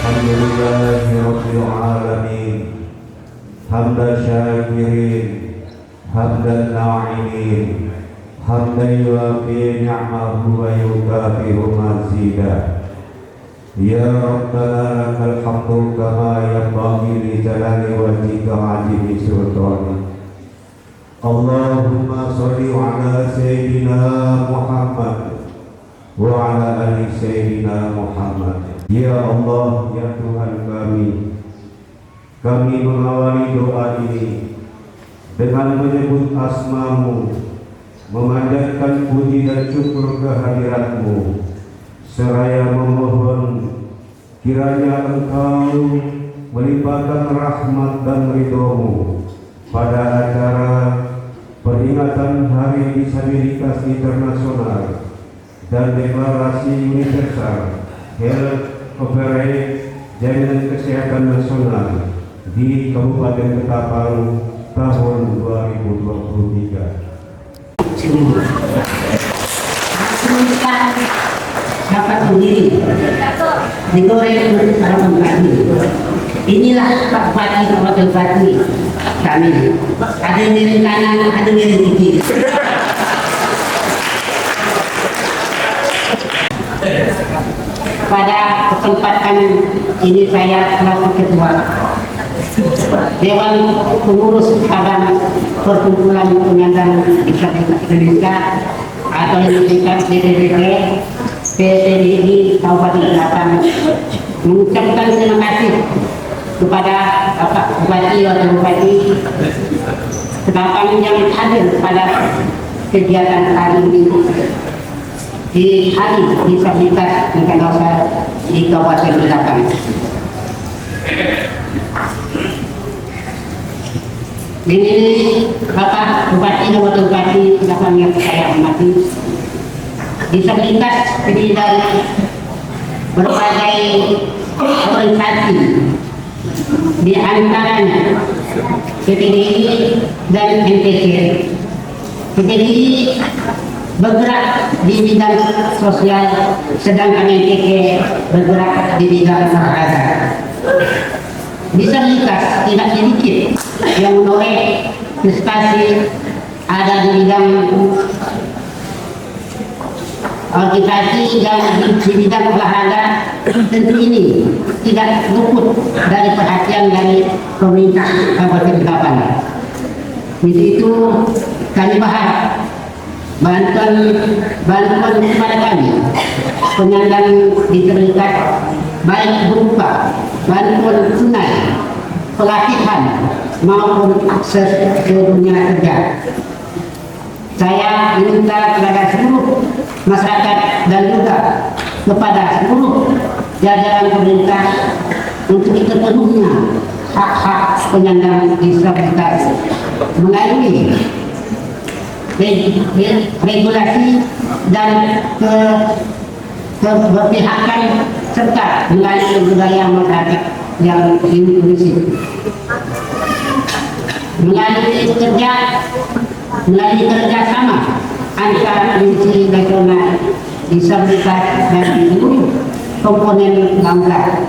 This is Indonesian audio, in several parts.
Alhamdulillahirabbil alamin hamdan syakirin hamdan na'imin hamdan yuwafi ni'amahu wa yukafiru mazidah. Ya Rabbana lakal hamdu kama yanbaghi li jalali wajhika wa 'azimi sultanik. Allahumma sholli ala sayyidina Muhammad wa ala ali sayyidina Muhammad. Ya Allah, ya Tuhan kami mengawali doa ini dengan menyebut asma-Mu, memanjatkan puji dan syukur kehadirat-Mu, seraya memohon kiranya Engkau melimpahkan rahmat dan ridho-Mu pada acara peringatan Hari Disabilitas Internasional dan Deklarasi Universal Health Coverage Jaminan Kesehatan Nasional di Kabupaten Ketapang tahun 2023. Dapat sendiri digoreng para pembagi. Inilah Pak Bupati dan Wakil Bupati kami. Ada yang miring kanan, ada yang miring kiri. Pada kesempatan ini saya selaku ketua Dewan Pengurus Cabang Perkumpulan Penyandang Disabilitas Indonesia atau yang disingkat DPDP PTDI Kabupaten Ketapang mengucapkan terima kasih kepada Bapak Bupati atau Bupati Ketapang yang hadir pada kegiatan hari ini di Hari Disabilitas Internasional di Kabupaten Ketapang. Ini Bapak Bupati dan Wakil Bupati Ketapang yang saya hormati. Disabilitas terdiri dari berbagai organisasi, di antaranya PTDI dan MPC. PTDI bergerak di bidang sosial, sedangkan MPC bergerak di bidang olahraga. Disabilitas tidak sedikit yang menoreh prestasi ada di bidang organisasi dan di bidang olahraga. Tentu ini tidak luput dari perhatian dari pemerintah Kabupaten Ketapang. Itu kami berharap bantuan kepada kami penyandang disabilitas baik berupa bantuan tunai, pelatihan maupun akses ke dunia kerja. Saya minta kepada seluruh masyarakat dan juga kepada seluruh jajaran pemerintah untuk terpenuhnya hak-hak penyandang disabilitas melalui regulasi dan keberpihakan serta melalui budaya masyarakat yang inklusif. Melalui kerjasama antara Komisi Nasional Disabilitas dan seluruh komponen bangsa,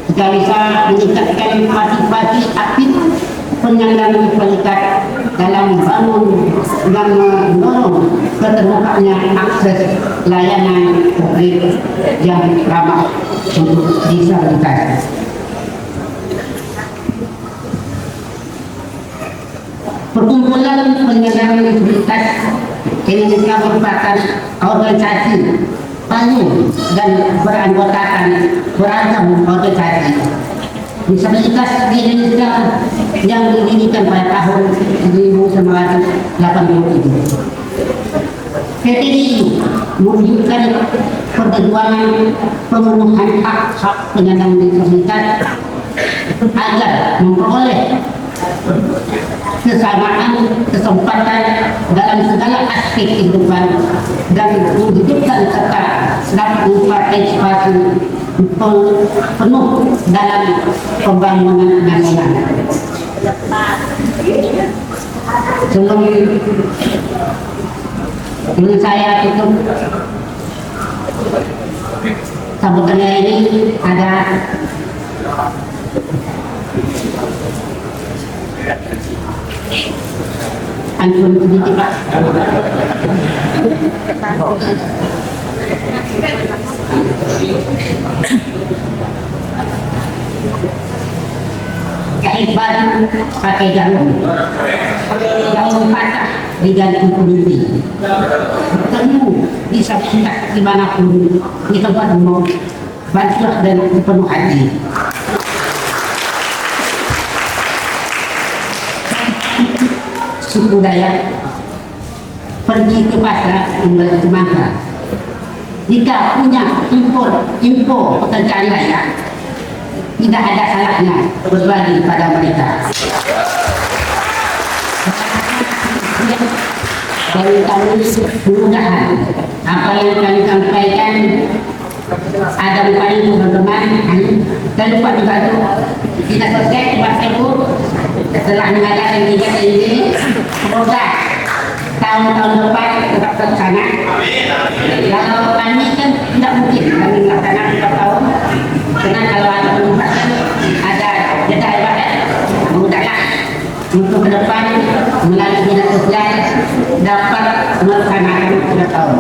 kita bisa meningkatkan partisipasi aktif penyandang disabilitas dalam membangun dan mendorong keterbukanya akses layanan publik yang ramah untuk disabilitas. Perkumpulan Penyandang Disabilitas Indonesia merupakan organisasi payung dan beranggotakan beragam organisasi disabilitas di Indonesia yang didirikan pada tahun 1987. PTDI mewujudkan perjuangan pemenuhan hak-hak penyandang disabilitas agar memperoleh kesamaan kesempatan dalam segala aspek kehidupan dan menghidupkan serta dapat berpartisipasi penuh dalam pembangunan nasional. Sebelum saya tutup sambutannya ini ada ampun sedikit Pak. Iqbal pakai jarum patah diganti kuliti ketemu di saksikan dimanapun di tempat mau bantulah dan penuh hati. Suku Dayak pergi ke pasar membeli semangka. Jika punya info pekerjaan layak, tidak ada salahnya berbagi pada mereka. Dan kami mudah-mudahan apa yang kami sampaikan ada upaya teman-teman dan lupa juga itu kita selesai Pak Ibu setelah mengadakan kegiatan ini, semoga tahun-tahun depan tetap terlaksana. Kalau kami kan tidak mungkin kami melaksanakan 4 tahun, karena kalau ada penugasan ada jeda ibadah, mudahlah untuk ke depan melalui dinas sosial dapat melaksanakan 3 tahun.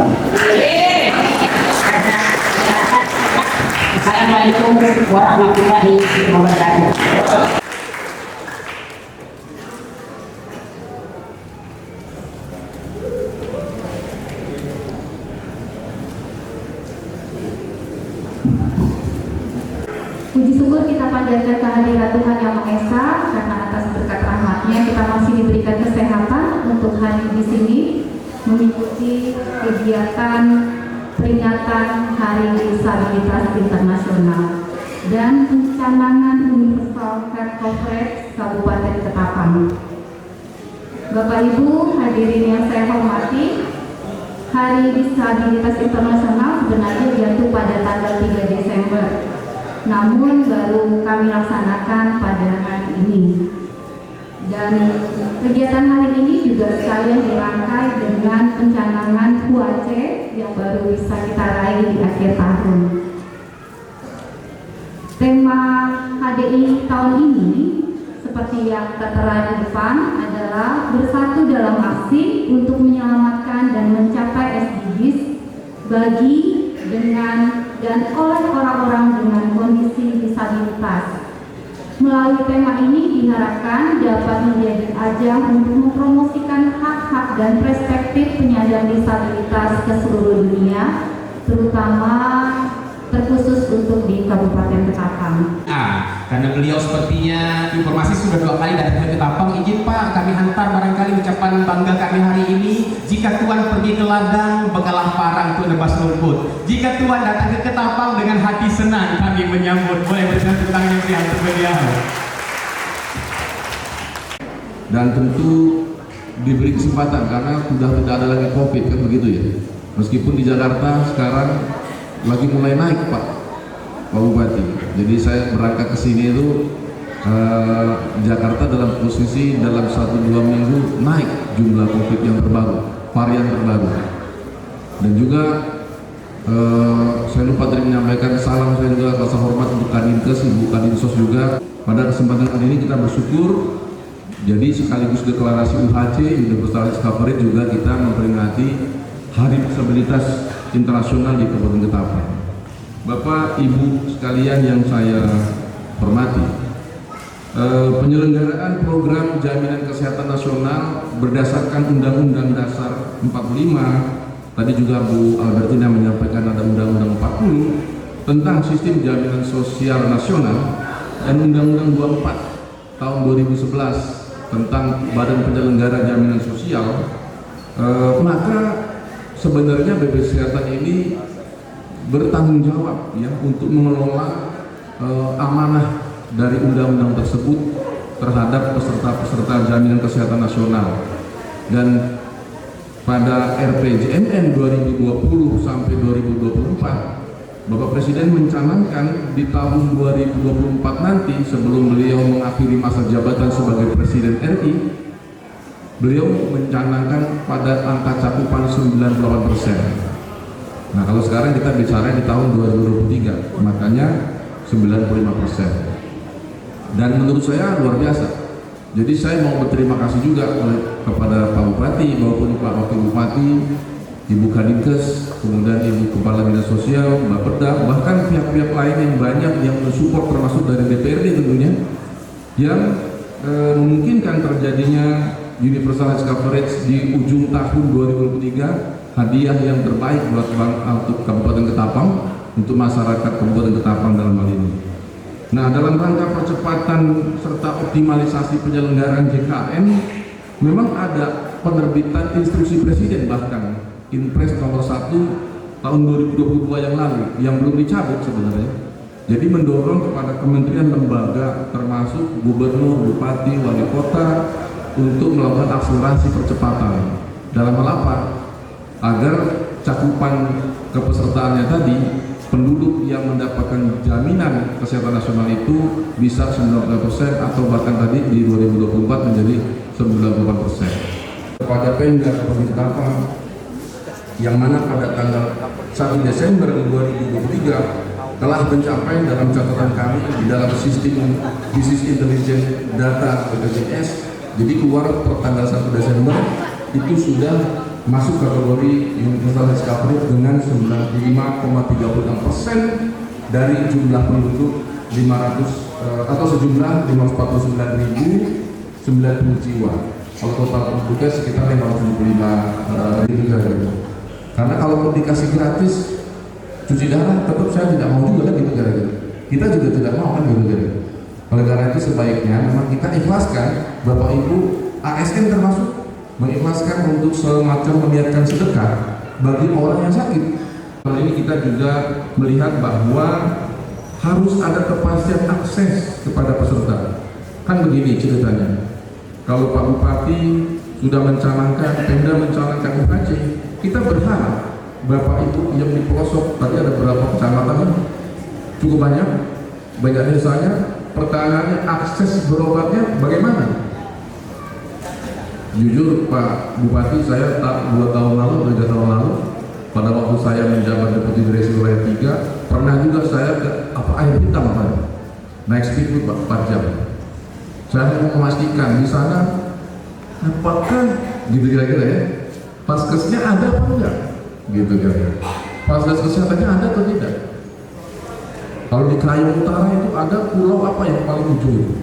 Assalamualaikum warahmatullahi wabarakatuh. Puji syukur kita panjatkan kehadiran Tuhan Yang Maha Esa karena atas berkat rahmat-Nya kita masih diberikan kesehatan untuk hadir di sini mengikuti kegiatan peringatan Hari Disabilitas Internasional dan pencanangan Universal Health Coverage Kabupaten Ketapang. Bapak Ibu hadirin yang saya hormati, Hari Disabilitas Internasional sebenarnya jatuh pada tanggal 3 Desember. Namun baru kami laksanakan pada hari ini. Dan kegiatan hari ini juga sekalian dirangkai dengan pencanangan UAC yang baru bisa kita raih di akhir tahun. Tema HDI tahun ini seperti yang tertera di depan adalah bersatu dalam aksi untuk menyelamatkan dan mencapai SDGs bagi, dengan, dan oleh orang-orang dengan kondisi disabilitas. Melalui tema ini diharapkan dapat menjadi ajang untuk mempromosikan hak-hak dan perspektif penyandang disabilitas ke seluruh dunia, terutama terkhusus untuk di Kabupaten Ketapang. Karena beliau sepertinya informasi sudah 2 kali datang ke Ketapang, izin Pak kami hantar barangkali ucapan bangga kami hari ini. Jika Tuhan pergi ke ladang, bekalah parang untuk nebas rumput. Jika Tuhan datang ke Ketapang dengan hati senang, kami menyambut. Boleh berikan tepuk tangan yang meriah untuk beliau. Dan tentu diberi kesempatan karena sudah tidak ada lagi COVID kan begitu ya. Meskipun di Jakarta sekarang lagi mulai naik Pak Bupati. Jadi saya berangkat ke sini itu Jakarta dalam posisi dalam 1-2 minggu naik jumlah COVID yang terbaru, varian terbaru. Dan juga saya lupa tadi menyampaikan salam saya juga rasa hormat untuk Kadinkes, Ibu Kadinsos juga. Pada kesempatan kali ini kita bersyukur. Jadi sekaligus deklarasi UHC Universal Health Coverage juga kita memperingati Hari Disabilitas Internasional di Kabupaten Ketapang. Bapak Ibu sekalian yang saya hormati, penyelenggaraan program jaminan kesehatan nasional berdasarkan Undang-Undang Dasar 45, tadi juga Bu Albertina menyampaikan ada Undang-Undang 40 tentang sistem jaminan sosial nasional dan Undang-Undang 24 tahun 2011 tentang Badan Penyelenggara Jaminan Sosial, maka sebenarnya BPJS Kesehatan ini bertanggung jawab ya untuk mengelola amanah dari undang-undang tersebut terhadap peserta-peserta jaminan kesehatan nasional. Dan pada RPJMN 2020 sampai 2024 Bapak Presiden mencanangkan di tahun 2024 nanti sebelum beliau mengakhiri masa jabatan sebagai Presiden RI, beliau mencanangkan pada angka cakupan 98%. Nah, kalau sekarang kita bicara di tahun 2023, makanya 95%. Dan menurut saya luar biasa. Jadi saya mau berterima kasih juga kepada Pak Bupati maupun Pak Wakil Bupati, Ibu Kadinkes, kemudian Ibu Kepala Dinas Sosial, Mbak Perda, bahkan pihak-pihak lain yang banyak yang mensupport termasuk dari DPRD tentunya, yang memungkinkan terjadinya universal health coverage di ujung tahun 2023, hadiah yang terbaik buat untuk Kabupaten Ketapang, untuk masyarakat Kabupaten Ketapang dalam hal ini. Nah, dalam rangka percepatan serta optimalisasi penyelenggaraan JKN, memang ada penerbitan instruksi Presiden, bahkan Inpres nomor 1 tahun 2022 yang lalu yang belum dicabut sebenarnya. Jadi mendorong kepada kementerian lembaga termasuk gubernur, bupati, wali kota untuk melakukan akselerasi percepatan. Dalam hal apa? Agar cakupan kepesertaannya tadi, penduduk yang mendapatkan jaminan kesehatan nasional itu bisa 90% atau bahkan tadi di 2024 menjadi 98%. Kepada Pemda Kabupaten Ketapang yang mana pada tanggal 1 Desember 2023 telah mencapai dalam catatan kami di dalam sistem Business Intelligence Data BPJS, jadi keluar per tanggal 1 Desember itu sudah masuk kategori universal health coverage dengan 95,36% dari jumlah penduduk 500 atau sejumlah 549.090 jiwa. Kalau total penduduknya sekitar 575.000. Karena kalau mau dikasih gratis cuci darah, tetap saya tidak mau juga kan gitu kira-kira. Kita juga tidak mau kan gitu kira-kira. Oleh karena itu sebaiknya memang kita ikhlaskan, Bapak Ibu ASN termasuk mengikhlaskan untuk semacam meniatkan sedekah bagi orang yang sakit. Kali ini kita juga melihat bahwa harus ada kepastian akses kepada peserta. Kan begini ceritanya. Kalau Pak Bupati sudah mencanangkan, Pemda mencanangkan UKC, kita berharap Bapak Ibu yang di pelosok, tadi ada berapa kecamatan, cukup banyak desanya, pertanyaannya akses berobatnya bagaimana? Jujur Pak Bupati, saya 2 tahun lalu, 3 tahun lalu, pada waktu saya menjabat Deputi Direksi Wilayah 3, pernah juga saya ke air hitam naik speedboat 4 jam. Saya mau memastikan di sana apakah gitu kira-kira ya, paskesnya ada apa enggak, gitu kira-kira. Fasilitas kesehatannya ada atau tidak? Kalau di Kayong Utara itu ada pulau apa yang paling ujung itu?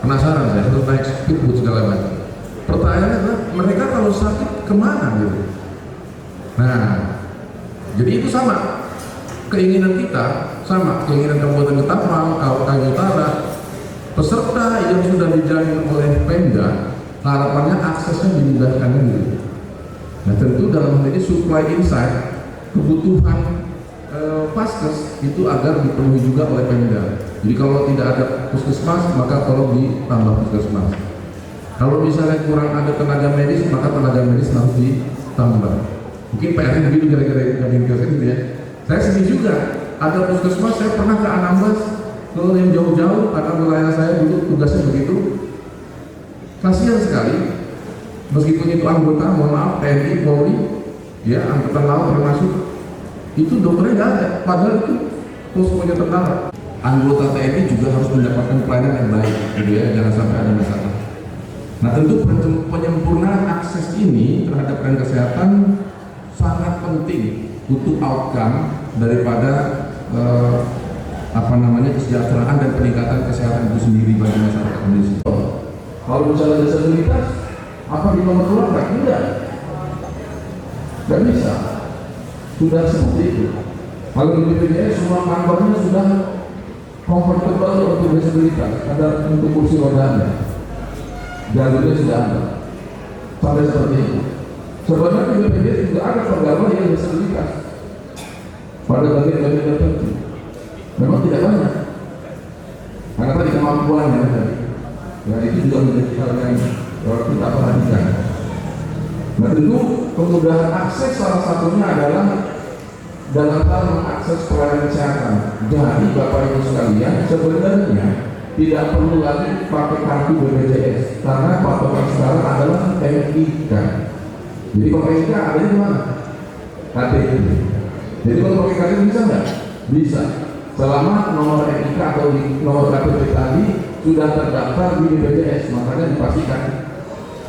Penasaran saya, terus naik speedboat segala macam. Pertanyaannya adalah mereka kalau sakit kemana gitu? Nah, jadi itu sama keinginan kita, sama keinginan Kabupaten Ketapang, Kayong Utara, peserta yang sudah dijamin oleh Pemda, harapannya aksesnya dimudahkan gitu. Nah tentu dalam hal ini supply insight kebutuhan paskes itu agar dipenuhi juga oleh Pemda. Jadi kalau tidak ada puskesmas maka tolong ditambah puskesmas. Kalau misalnya kurang ada tenaga medis maka tenaga medis harus ditambah. Mungkin PR-nya begitu kira-kira gitu ya. Saya sedih juga ada puskesmas, saya pernah ke Anambas, ke yang jauh-jauh karena wilayah saya dulu tugasnya begitu. Kasihan sekali. Meskipun itu anggota, mohon maaf, TNI, Polri, ya, Angkatan Laut termasuk, itu dokternya nggak ada, padahal itu poskonya tentara. Anggota TNI juga harus mendapatkan pelayanan yang baik, gitu ya, jangan sampai ada masalah. Nah tentu penyempurnaan akses ini terhadap pelayanan kesehatan sangat penting untuk outcome daripada kesejahteraan dan peningkatan kesehatan itu sendiri bagi masyarakat Indonesia. Kalau misalnya disabilitas, apa di nomor keluar nggak? Nggak bisa. Sudah seperti itu. Kalau di BPJS semua kantornya sudah comfortable untuk disabilitas, ada untuk kursi rodanya, jalurnya sudah ada. Sampai seperti itu. Sebenarnya di BPJS juga ada pegawai yang disabilitas pada bagian-bagian tertentu. Memang tidak banyak. Karena tadi kemampuannya tadi. Ya itu juga menjadi hal yang kita perhatikan. Nah tentu kemudahan akses salah satunya adalah dalam hal mengakses pelayanan kesehatan. Jadi Bapak Ibu sekalian, sebenarnya tidak perlu lagi pakai kartu BPJS karena patokan sekarang adalah NIK. Jadi pakai NIK ada di mana? KTP. Jadi kalau pakai KTP bisa nggak? Bisa. Selama nomor NIK atau nomor KTP tadi sudah terdaftar di BPJS, makanya dipastikan.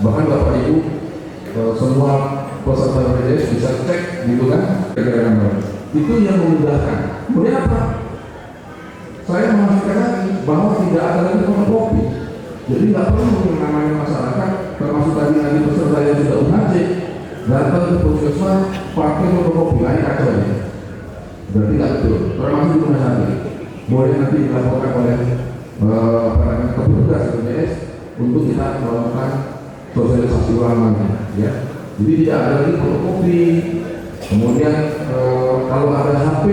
Bahkan Bapak Ibu semua peserta BPJS bisa cek gitu kan, itu yang memudahkan. Kemudian apa? Saya memastikan lagi bahwa tidak ada lagi fotokopi. Jadi nggak perlu yang namanya masyarakat, termasuk tadi peserta yang sudah UHC datang ke puskesmas pakai fotokopi lain aja. Berarti nggak betul. Termasuk di rumah sakit. Boleh nanti dilaporkan oleh petugas BPJS untuk kita melakukan sosialisasi ulang ya. Jadi tidak ada lagi fotokopi. Kemudian kalau ada HP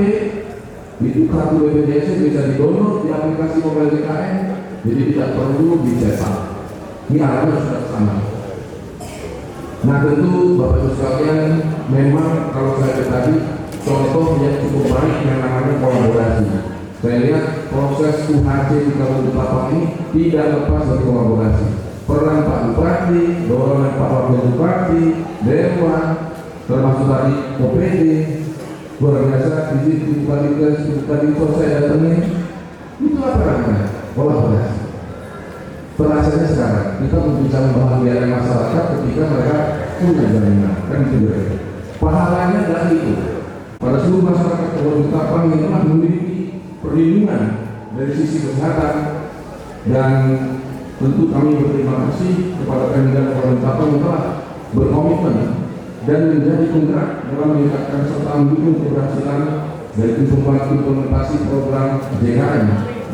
itu kartu BPJS bisa di-download di aplikasi mobile BKN, jadi tidak perlu dicetak. Ini arahnya sudah ke sana. Nah tentu Bapak Ibu sekalian, memang kalau saya tadi contoh yang cukup baik yang namanya kolaborasi. Saya lihat proses UHC di Kabupaten Ketapang ini tidak lepas dari kolaborasi. Peran Pak Bupati, dorongan Pak Wakil Bupati, Dewan, termasuk tadi OPD, luar biasa. Di situ tadi saya datangin, itu apa namanya? Kolaborasi. Perasaannya sekarang kita berbicara membahagiakan masyarakat ketika mereka punya jaminan, kan itu berarti. Pahalanya adalah itu. Pada seluruh masyarakat Kabupaten Ketapang yang telah memiliki perlindungan dari sisi kesehatan, dan tentu kami berterima kasih kepada Pemda Kabupaten Ketapang yang telah berkomitmen dan menjadi penggerak dalam meningkatkan serta mendukung keberhasilan dari implementasi program JKN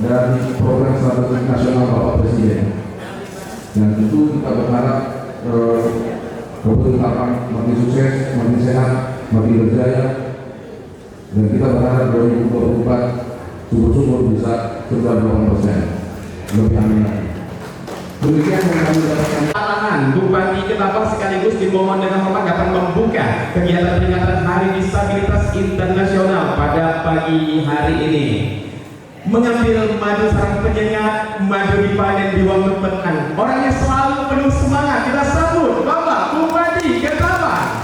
dari program strategis nasional Bapak Presiden. Dan tentu kita berharap Kabupaten Ketapang makin sukses, makin sehat, makin berjaya, dan kita berharap 2024 syukur-syukur bisa sudah 8%, lebih amin lagi. Demikian yang kami dapatkan. Bupati Ketapang sekaligus dimohon dengan hormat dapat membuka kegiatan peringatan Hari Disabilitas Internasional pada pagi hari ini. Mengambil madu sarang penyengat, madu dipanen di waktu petang. Orangnya selalu penuh semangat. Kita sambut Bapak Bupati Ketapang.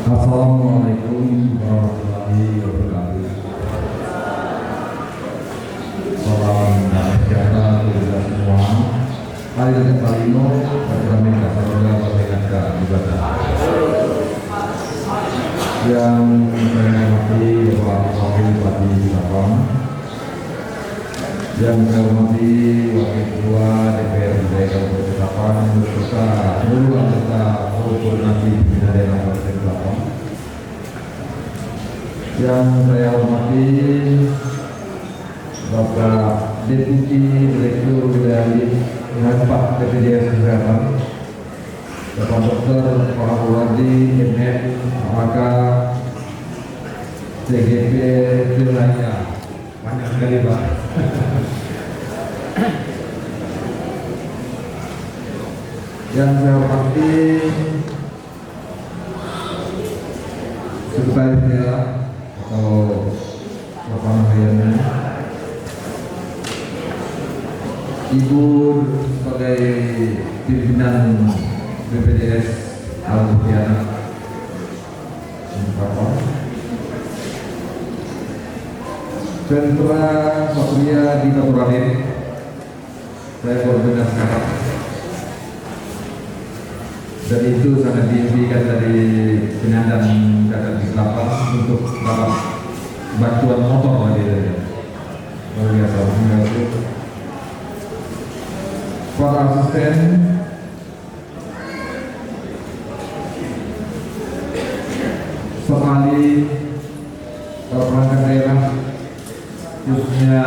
Assalamualaikum warahmatullahi wabarakatuh. Salam dan sejahtera untuk kita semua. Hari ini Palino, kami kasarga berkata ibadah. Yang saya hormati Bapak Wakil Bupati Ketapang, yang saya hormati Wakil Ketua DPRD Kabupaten Ketapang, beserta seluruh anggota koordinasi pembina daerah Kabupaten Ketapang. Yang saya hormati Bapak Deputi Direktur dari Pak BPJS Kesehatan, Bapak Dr. Pak Wadi, MF, AK, CGP, dan lainnya. Banyak sekali Pak. Yang saya hormati Sekretaris Daerah atau Bapak Nahayana, Ibu sebagai pimpinan BPJS Al-Mutiara, Bapak Sentra Satria di Naturanin, saya koordinasi dan itu sangat diimpikan dari penyandang cacat di Ketapang untuk dapat bantuan motor lagi dari luar biasa. Para asisten, sekali perangkat daerah, khususnya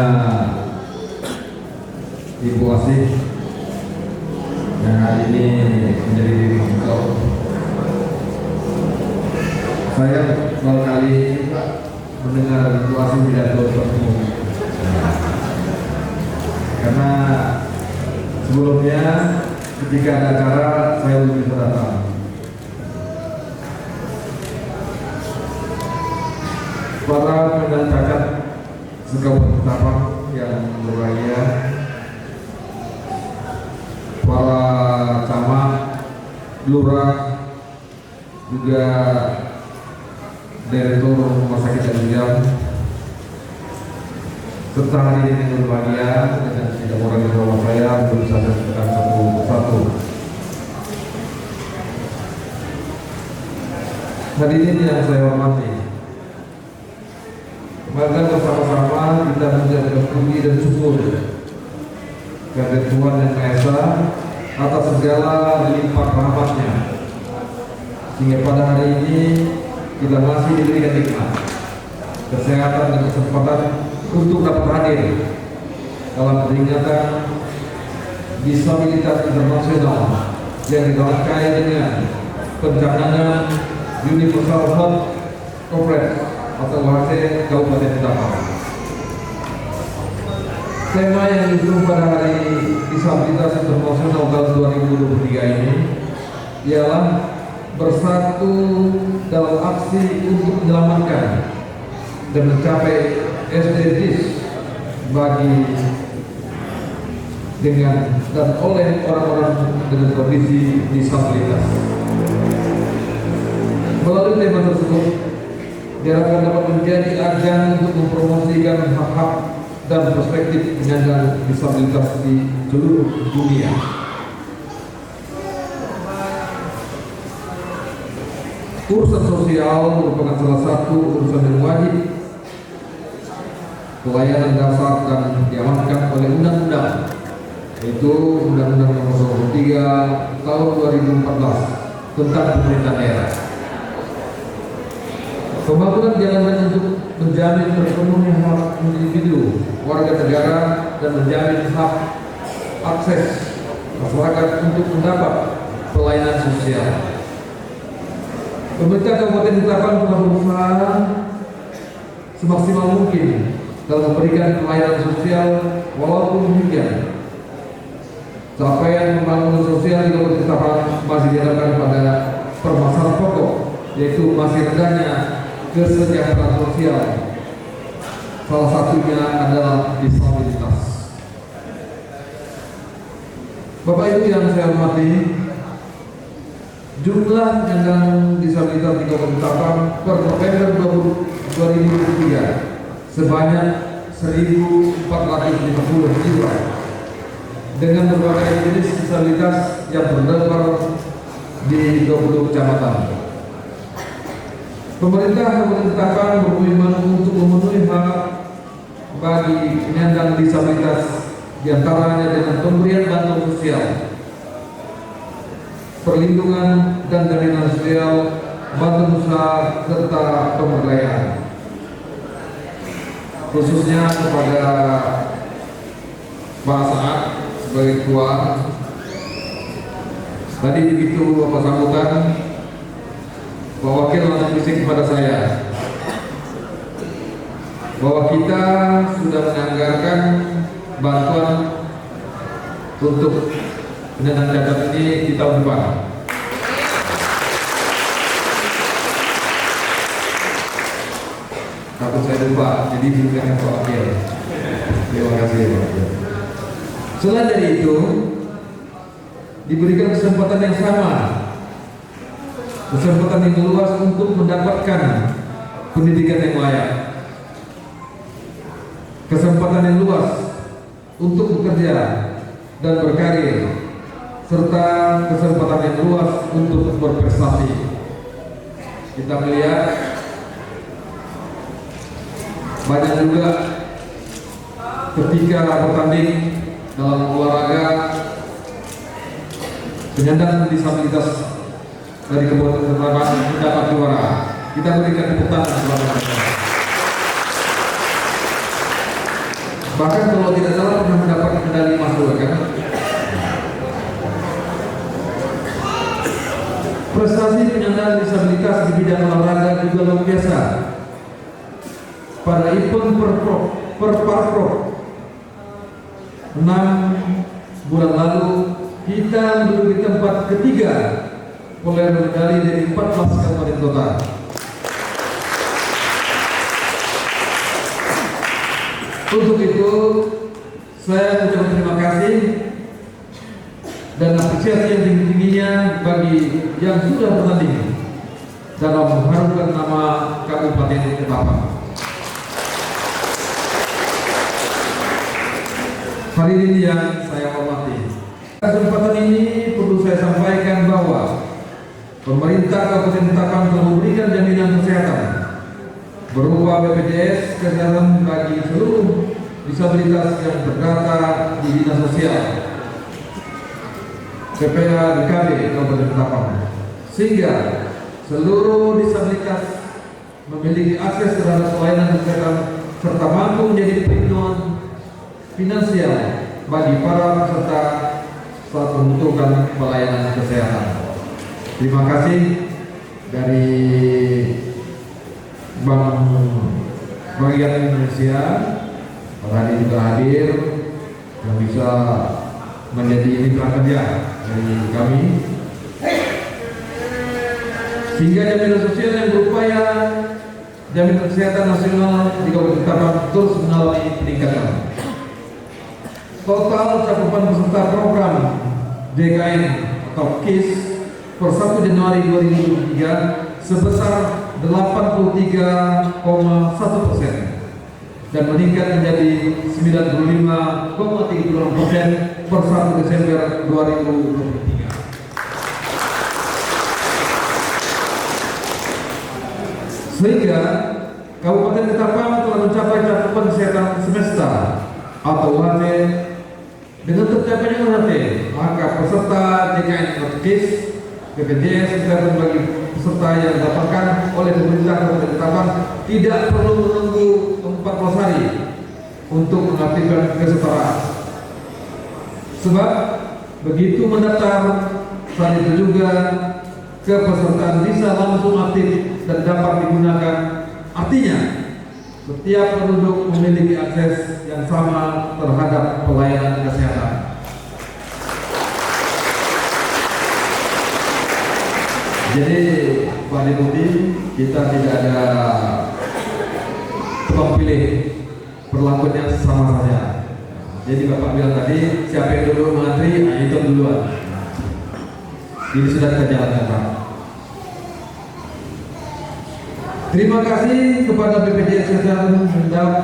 Ibu Asih yang hari ini menjadi direktur, Saya baru kali ini Pak mendengar situasi pidato seperti ini. Karena sebelumnya ketika ada acara saya belum bisa datang. Para penyandang cacat sekabupaten Ketapang yang berbahagia, para camat, lurah, juga direktur rumah sakit Al-Hijam, serta hari ini berbahagia dengan tidak orang di bawah saya berusaha menentukan satu persatu. Hadirin yang saya hormati, mari bersama-sama kita menjadikan puji dan syukur kepada Tuhan Yang Maha Esa atas segala limpah rahmat-Nya, sehingga pada hari ini kita masih diberikan nikmat, kesehatan dan kesempatan untuk dapat hadir dalam peringatan disabilitas internasional yang dirangkai dengan pencanangan Universal Health Conference atau UHC Kabupaten Ketapang. Tema yang diusung pada hari disabilitas internasional tahun 2023 ini ialah bersatu dalam aksi untuk menyelamatkan dan mencapai SDGs bagi dengan dan oleh orang-orang dengan kondisi disabilitas. Melalui tema tersebut diharapkan dapat menjadi ajang untuk mempromosikan hak-hak dan perspektif penyandang disabilitas di seluruh dunia. Urusan sosial merupakan salah satu urusan yang wajib pelayanan dasar dan diamankan oleh undang-undang, yaitu Undang-Undang Nomor 23 Tahun 2014 tentang pemerintahan daerah. Pembangunan jalan untuk menjamin terpenuhnya hak individu, warga negara, dan menjamin hak akses masyarakat untuk mendapat pelayanan sosial. Pemerintah Kabupaten Ketapang telah berusaha semaksimal mungkin dalam memberikan pelayanan sosial walaupun demikian capaian pembangunan sosial di Kabupaten Ketapang masih dihadapkan pada permasalahan pokok, yaitu masih rendahnya kesejahteraan sosial. Salah satunya adalah disabilitas. Bapak Ibu yang saya hormati, jumlah penyandang disabilitas di Kabupaten Ketapang per November 2023 sebanyak 1.450 jiwa dengan berbagai jenis disabilitas yang terdapat di 20 kecamatan. Pemerintah Kabupaten Ketapang berkomitmen untuk memenuhi hak bagi penyandang disabilitas, diantaranya dengan pemberian bantuan sosial, perlindungan dan jaminan sosial, bantuan usaha serta pemberdayaan, khususnya kepada Pak Saad sebagai ketua. Tadi begitu Bapak sambutan, Pak Wakil langsung bisik kepada saya bahwa kita sudah menganggarkan bantuan untuk penyandang cacat ini di tahun depan. Takut saya lupa, jadi berikan Pak Wakil. Terima kasih Pak Wakil. Selain dari itu, diberikan kesempatan yang sama, kesempatan yang luas untuk mendapatkan pendidikan yang layak, kesempatan yang luas untuk bekerja dan berkarir, serta kesempatan yang luas untuk berprestasi. Kita melihat banyak juga ketika bertanding dalam olahraga penyandang disabilitas dari Kabupaten Ketapang mendapat juara. Kita berikan tepuk tangan kepada mereka. Bahkan kalau tidak salah pernah mendapat medali emas juga kan. Prestasi penyandang disabilitas di bidang olahraga juga luar biasa. Pada event Perparprov 6 bulan lalu, kita menduduki tempat ketiga oleh medali dari 14 kabupaten kota. Untuk itu, saya mengucapkan terima kasih dan apresiasi yang tinggi-tingginya bagi yang sudah bertanding dalam mengharumkan nama Kabupaten Ketapang. Hadirin yang saya hormati, kesempatan ini perlu saya sampaikan bahwa pemerintah Kabupaten Ketapang telah memberikan jaminan kesehatan berupa BPJS kesehatan bagi seluruh disabilitas yang terdata di Dinas Sosial PPH DKB Kabupaten Ketapang, sehingga seluruh disabilitas memiliki akses terhadap pelayanan kesehatan serta mampu menjadi pelindung finansial bagi para peserta saat membutuhkan pelayanan kesehatan. Terima kasih dari Bank Rakyat Indonesia, Pak Hadi juga hadir yang bisa menjadi mitra kerja dari kami, sehingga jaminan sosial yang berupaya jaminan kesehatan nasional di Kabupaten Ketapang terus mengalami peningkatan. Total cakupan peserta program DKN atau KIS per 1 Januari 2023 sebesar 83,1% dan meningkat menjadi 95,36% per 1 Desember 2023. Sehingga Kabupaten Ketapang telah mencapai cakupan kesehatan semesta atau UHT. Dengan tercapainya UHT, maka peserta DKN atau KIS BPJS kesehatan bagi peserta yang didapatkan oleh pemerintah Kabupaten Ketapang tidak perlu menunggu 14 hari untuk mengaktifkan kesetaraan. Sebab begitu mendaftar, saat itu juga kepesertaan bisa langsung aktif dan dapat digunakan. Artinya, setiap penduduk memiliki akses yang sama terhadap pelayanan kesehatan. Jadi Pak Deputi, kita tidak ada tebang pilih, perlakuannya sama saja. Jadi Bapak bilang tadi, siapa yang dulu mengantri, itu duluan. Ini sudah kita jalankan, Pak. Terima kasih kepada BPJS Kesehatan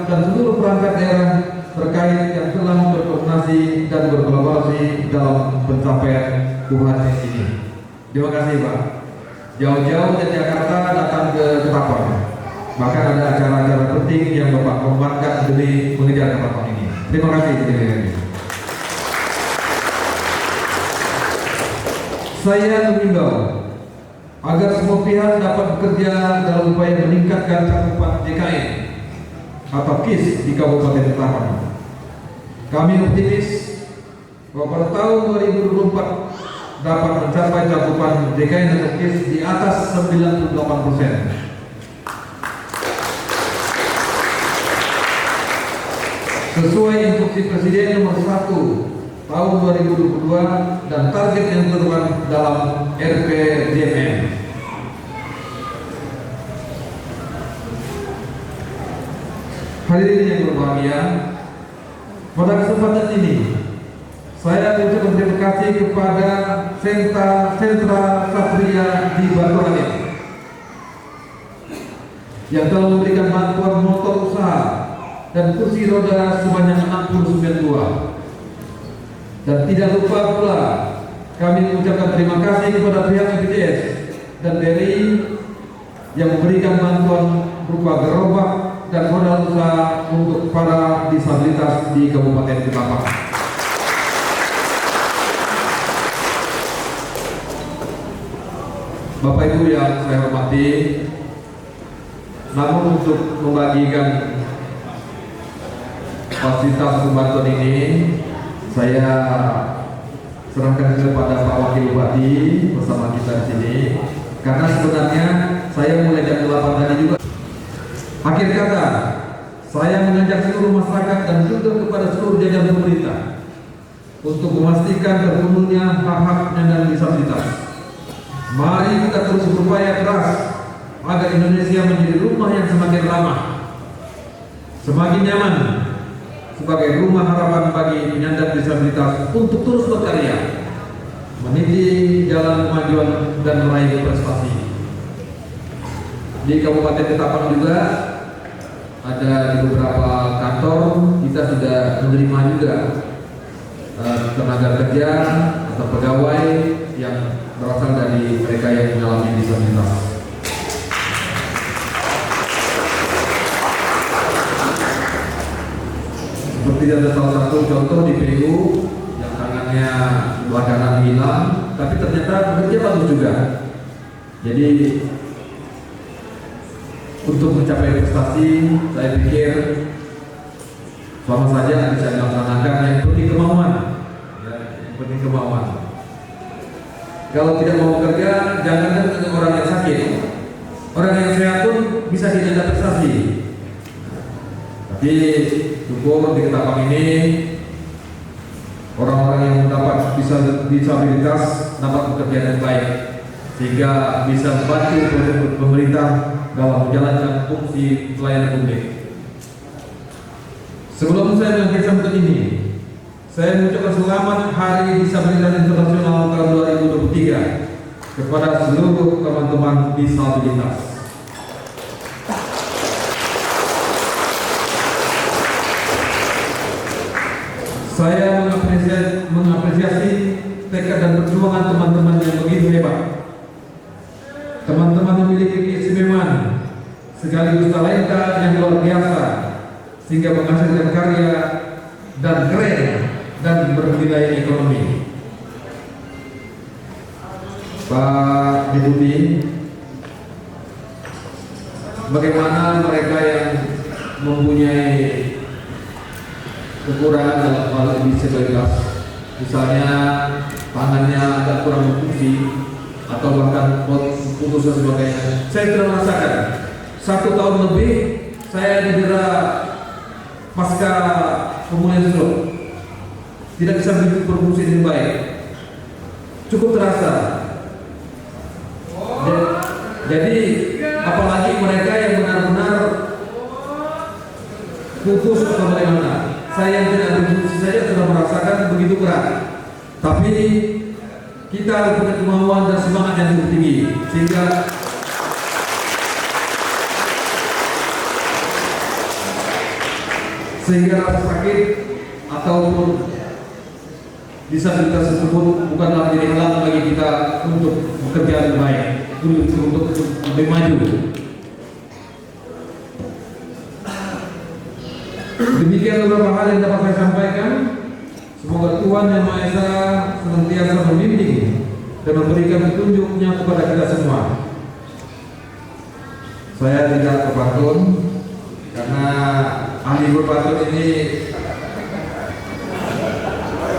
dan seluruh perangkat daerah terkait yang telah berkoordinasi dan berkolaborasi dalam pencapaian UHT ini. Terima kasih, Pak. Jauh-jauh dari Jakarta datang ke Ketapang. Bahkan ada acara-acara penting yang Bapak korbankan demi mengejar Ketapang ini. Terima kasih. Saya mengimbau agar semua pihak dapat bekerja dalam upaya meningkatkan cakupan DKN atau KIS di Kabupaten Ketapang. Kami optimis bahwa pada tahun 2024 dapat mencapai cakupan DKN atau KIS di atas 98%. Sesuai instruksi Presiden nomor 1 tahun 2022 dan target yang tertuang dalam RPJMN. Hadirin yang berbahagia, pada kesempatan ini saya mengucapkan terima kasih kepada Sentra Satria di Batu Alit yang telah memberikan bantuan motor usaha dan kursi roda sebanyak 69 buah. Dan tidak lupa pula kami mengucapkan terima kasih kepada pihak BPJS dan BRI yang memberikan bantuan berupa gerobak dan modal usaha untuk para disabilitas di Kabupaten Ketapang. Bapak Ibu yang saya hormati, namun untuk membagikan fasilitas bantuan ini, saya serahkan kepada Pak Wakil Bupati bersama kita di sini, karena sebenarnya saya mulai jam 8 tadi juga. Akhir kata, saya mengajak seluruh masyarakat dan juga kepada seluruh jajaran pemerintah untuk memastikan terpenuhnya hak-hak penyandang disabilitas. Mari kita terus berupaya keras agar Indonesia menjadi rumah yang semakin ramah, semakin nyaman, sebagai rumah harapan bagi penyandang disabilitas untuk terus berkarya, meniti jalan kemajuan dan meraih prestasi. Di Kabupaten Ketapang juga ada di beberapa kantor kita sudah menerima juga tenaga kerja atau pegawai yang berasal dari mereka yang mengalami disabilitas. Seperti ada salah satu contoh di PU yang tangannya sebelah kanan hilang, tapi ternyata bekerja bagus juga. Jadi untuk mencapai prestasi, saya pikir sama saja bisa dilaksanakan, yang penting kemauan, ya, yang penting kemauan. Kalau tidak mau bekerja, jangan dengan orang yang sakit. Orang yang sehat pun bisa tidak prestasi. Tapi syukur di Ketapang ini orang-orang yang mendapat disabilitas dapat bekerja dengan baik, sehingga bisa membantu pemerintah dalam menjalankan fungsi pelayanan publik. Sebelum saya mengakhiri sambutan ini, saya mengucapkan selamat Hari Disabilitas Internasional tahun 2023 kepada seluruh teman-teman disabilitas. Saya mengapresiasi tekad dan perjuangan teman-teman yang begitu hebat. Teman-teman memiliki keistimewaan sekaligus talenta yang luar biasa, sehingga menghasilkan karya dan keren dan bernilai ekonomi. Pak Deputi, bagaimana mereka yang mempunyai kekurangan dalam hal disabilitas, misalnya tangannya agak kurang berfungsi atau bahkan putus dan sebagainya. Saya sudah merasakan 1 tahun lebih saya didera pasca pemulihan stroke, tidak bisa berfungsi dengan baik, cukup terasa. Jadi apalagi mereka yang benar-benar putus atau bagaimana, saya yang tidak berfungsi saja sudah merasakan begitu berat. Tapi kita harus punya kemauan dan semangat yang cukup tinggi, sehingga rasa sakit ataupun disabilitas tersebut bukanlah jadi halang bagi kita untuk bekerja lebih baik, untuk lebih maju. Demikian beberapa hal yang dapat saya sampaikan. Semoga Tuhan Yang Maha Esa senantiasa membimbing dan memberikan petunjuknya kepada kita semua. Saya tidak berpantun karena ahli berpantun ini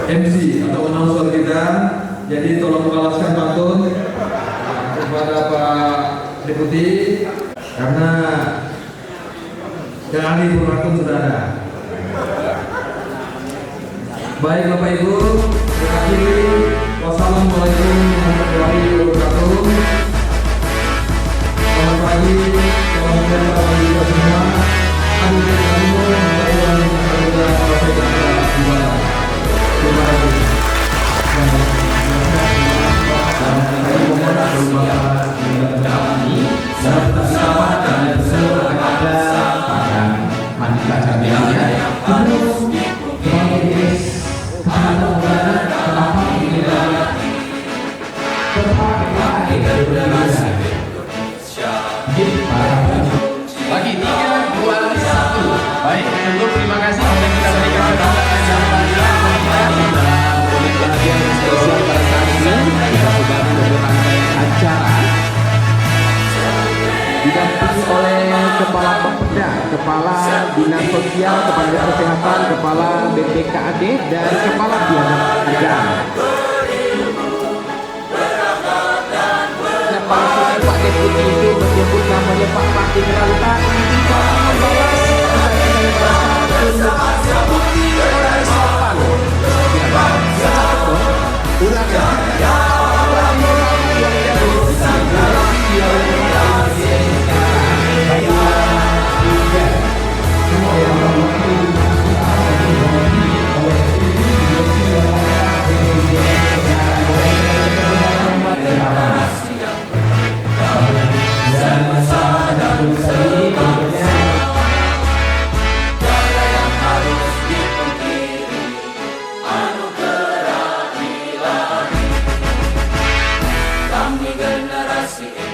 MC atau announcer kita, jadi tolong balaskan pantun kepada Pak Deputi, karena yang ahli berpantun sudah ada. Baik Bapak Ibu, terakhir, wassalamualaikum warahmatullahi wabarakatuh. Selamat pagi, salam sejahtera bagi kita semua. Terima Lagi 3, 2, 1. Baik, cukup. Terima kasih sudah kita berikan kesempatan dan pelajaran kita boleh bahagia dan spesial pada saat ini. Kita sudah memulai acara didampingi oleh Kepala Bapeda, Kepala Dinas Sosial, Kepala Kesehatan, Kepala BPKAD, dan Kepala Dinas Kerjaan. itu menyebut namanya Pak Pati Ranta tidak membalas orang sopan. Kami generasi